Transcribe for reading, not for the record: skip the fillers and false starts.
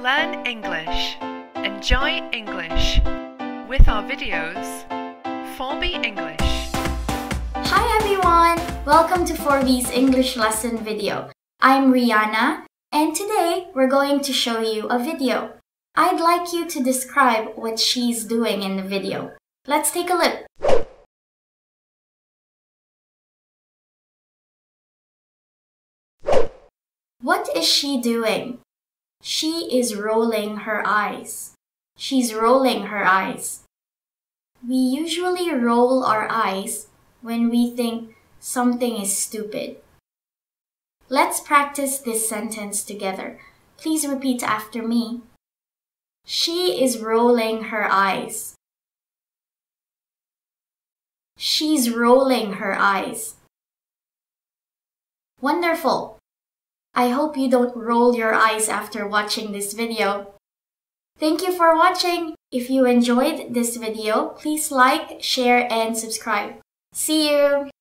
learn English, enjoy English with our videos, ForB English. Hi everyone! Welcome to ForB's English lesson video. I'm Rianna, and today we're going to show you a video. I'd like you to describe what she's doing in the video. Let's take a look. What is she doing? She is rolling her eyes. She's rolling her eyes. We usually roll our eyes when we think something is stupid. Let's practice this sentence together. Please repeat after me. She is rolling her eyes. She's rolling her eyes. Wonderful! I hope you don't roll your eyes after watching this video. Thank you for watching. If you enjoyed this video, please like, share, and subscribe. See you!